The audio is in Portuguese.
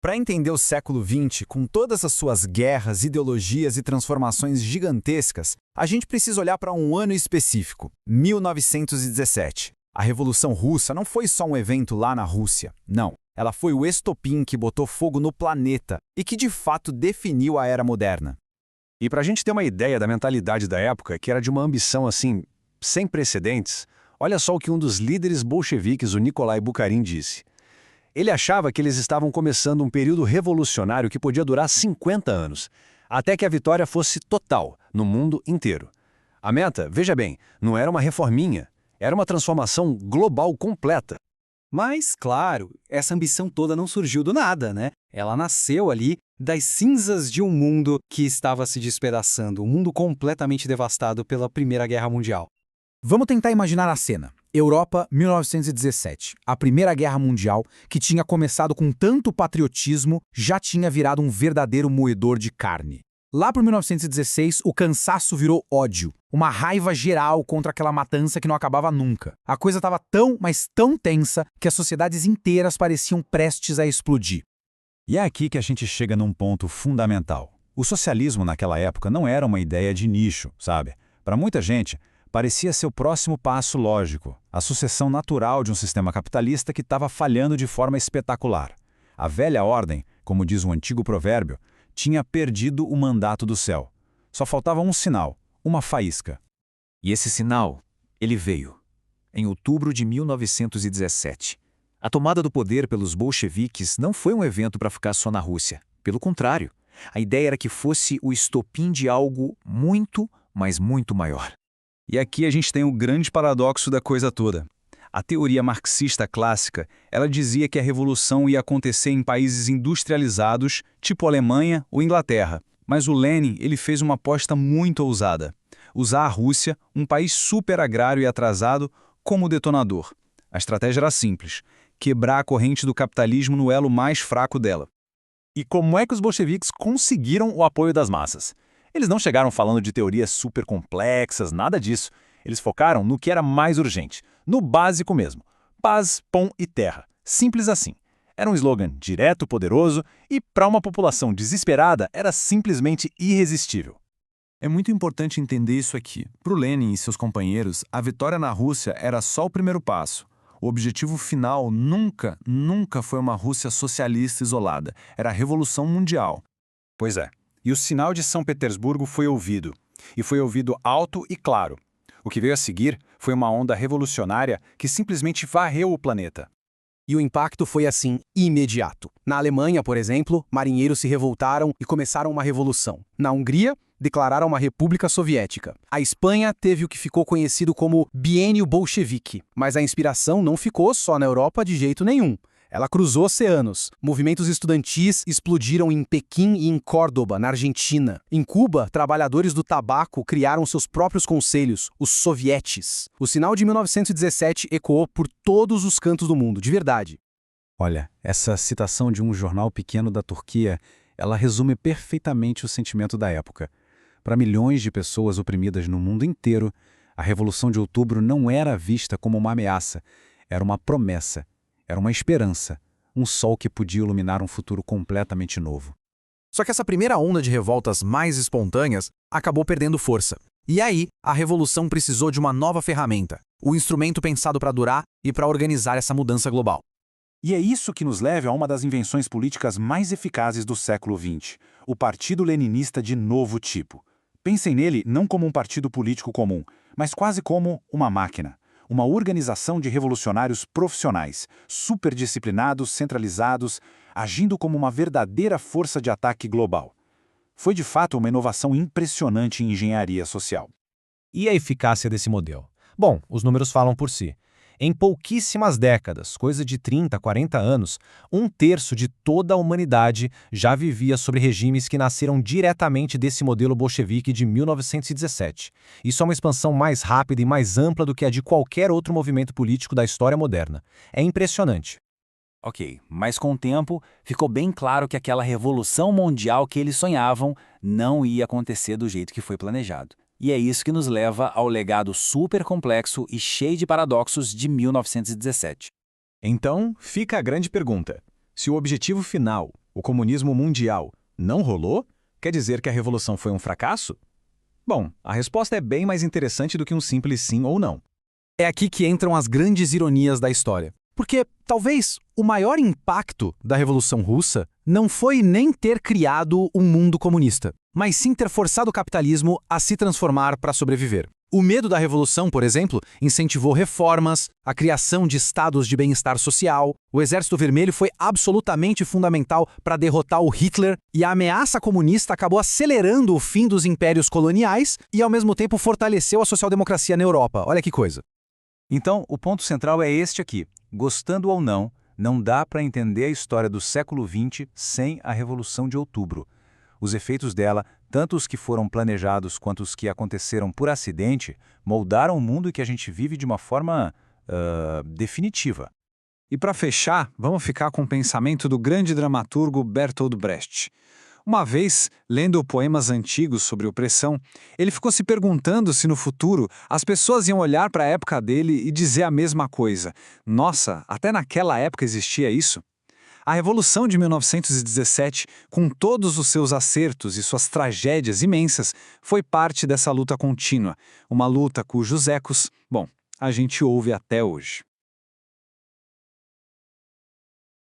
Para entender o século XX, com todas as suas guerras, ideologias e transformações gigantescas, a gente precisa olhar para um ano específico, 1917. A Revolução Russa não foi só um evento lá na Rússia, não. Ela foi o estopim que botou fogo no planeta e que de fato definiu a era moderna. E para a gente ter uma ideia da mentalidade da época, que era de uma ambição assim, sem precedentes, olha só o que um dos líderes bolcheviques, o Nikolai Bukharin, disse. Ele achava que eles estavam começando um período revolucionário que podia durar 50 anos, até que a vitória fosse total, no mundo inteiro. A meta, veja bem, não era uma reforminha, era uma transformação global completa. Mas, claro, essa ambição toda não surgiu do nada, né? Ela nasceu ali das cinzas de um mundo que estava se despedaçando, um mundo completamente devastado pela Primeira Guerra Mundial. Vamos tentar imaginar a cena. Europa, 1917. A Primeira Guerra Mundial, que tinha começado com tanto patriotismo, já tinha virado um verdadeiro moedor de carne. Lá por 1916, o cansaço virou ódio, uma raiva geral contra aquela matança que não acabava nunca. A coisa estava tão, mas tão tensa, que as sociedades inteiras pareciam prestes a explodir. E é aqui que a gente chega num ponto fundamental. O socialismo naquela época não era uma ideia de nicho, sabe? Para muita gente, parecia ser o próximo passo lógico, a sucessão natural de um sistema capitalista que estava falhando de forma espetacular. A velha ordem, como diz um antigo provérbio, tinha perdido o mandato do céu. Só faltava um sinal, uma faísca. E esse sinal, ele veio. Em outubro de 1917. A tomada do poder pelos bolcheviques não foi um evento para ficar só na Rússia. Pelo contrário, a ideia era que fosse o estopim de algo muito, mas muito maior. E aqui a gente tem o grande paradoxo da coisa toda. A teoria marxista clássica, ela dizia que a revolução ia acontecer em países industrializados, tipo Alemanha ou Inglaterra. Mas o Lenin, ele fez uma aposta muito ousada. Usar a Rússia, um país super agrário e atrasado, como detonador. A estratégia era simples: quebrar a corrente do capitalismo no elo mais fraco dela. E como é que os bolcheviques conseguiram o apoio das massas? Eles não chegaram falando de teorias super complexas, nada disso. Eles focaram no que era mais urgente, no básico mesmo: paz, pão e terra. Simples assim. Era um slogan direto, poderoso e, para uma população desesperada, era simplesmente irresistível. É muito importante entender isso aqui. Para o Lenin e seus companheiros, a vitória na Rússia era só o primeiro passo. O objetivo final nunca foi uma Rússia socialista isolada. Era a Revolução Mundial. Pois é. E o sinal de São Petersburgo foi ouvido. E foi ouvido alto e claro. O que veio a seguir foi uma onda revolucionária que simplesmente varreu o planeta. E o impacto foi assim, imediato. Na Alemanha, por exemplo, marinheiros se revoltaram e começaram uma revolução. Na Hungria, declararam uma república soviética. A Espanha teve o que ficou conhecido como Biênio Bolchevique. Mas a inspiração não ficou só na Europa de jeito nenhum. Ela cruzou oceanos. Movimentos estudantis explodiram em Pequim e em Córdoba, na Argentina. Em Cuba, trabalhadores do tabaco criaram seus próprios conselhos, os sovietes. O sinal de 1917 ecoou por todos os cantos do mundo, de verdade. Olha, essa citação de um jornal pequeno da Turquia, ela resume perfeitamente o sentimento da época. Para milhões de pessoas oprimidas no mundo inteiro, a Revolução de Outubro não era vista como uma ameaça, era uma promessa. Era uma esperança, um sol que podia iluminar um futuro completamente novo. Só que essa primeira onda de revoltas mais espontâneas acabou perdendo força. E aí, a revolução precisou de uma nova ferramenta, o instrumento pensado para durar e para organizar essa mudança global. E é isso que nos leva a uma das invenções políticas mais eficazes do século XX, o Partido Leninista de novo tipo. Pensem nele não como um partido político comum, mas quase como uma máquina. Uma organização de revolucionários profissionais, superdisciplinados, centralizados, agindo como uma verdadeira força de ataque global. Foi de fato uma inovação impressionante em engenharia social. E a eficácia desse modelo? Bom, os números falam por si. Em pouquíssimas décadas, coisa de 30, 40 anos, 1/3 de toda a humanidade já vivia sob regimes que nasceram diretamente desse modelo bolchevique de 1917. Isso é uma expansão mais rápida e mais ampla do que a de qualquer outro movimento político da história moderna. É impressionante. Ok, mas com o tempo ficou bem claro que aquela revolução mundial que eles sonhavam não ia acontecer do jeito que foi planejado. E é isso que nos leva ao legado super complexo e cheio de paradoxos de 1917. Então, fica a grande pergunta. Se o objetivo final, O comunismo mundial não rolou? Quer dizer que a revolução foi um fracasso? Bom, a resposta é bem mais interessante do que um simples sim ou não. É aqui que entram as grandes ironias da história. Porque, talvez, o maior impacto da Revolução Russa não foi nem ter criado um mundo comunista, mas sim ter forçado o capitalismo a se transformar para sobreviver. O medo da Revolução, por exemplo, incentivou reformas, a criação de estados de bem-estar social, o Exército Vermelho foi absolutamente fundamental para derrotar o Hitler e a ameaça comunista acabou acelerando o fim dos impérios coloniais e, ao mesmo tempo, fortaleceu a social-democracia na Europa. Olha que coisa. Então, o ponto central é este aqui. Gostando ou não, não dá para entender a história do século XX sem a Revolução de Outubro. Os efeitos dela, tanto os que foram planejados quanto os que aconteceram por acidente, moldaram o mundo que a gente vive de uma forma definitiva. E para fechar, vamos ficar com o pensamento do grande dramaturgo Bertolt Brecht. Uma vez, lendo poemas antigos sobre opressão, ele ficou se perguntando se no futuro as pessoas iam olhar para a época dele e dizer a mesma coisa. Nossa, até naquela época existia isso? A Revolução de 1917, com todos os seus acertos e suas tragédias imensas, foi parte dessa luta contínua, uma luta cujos ecos, bom, a gente ouve até hoje.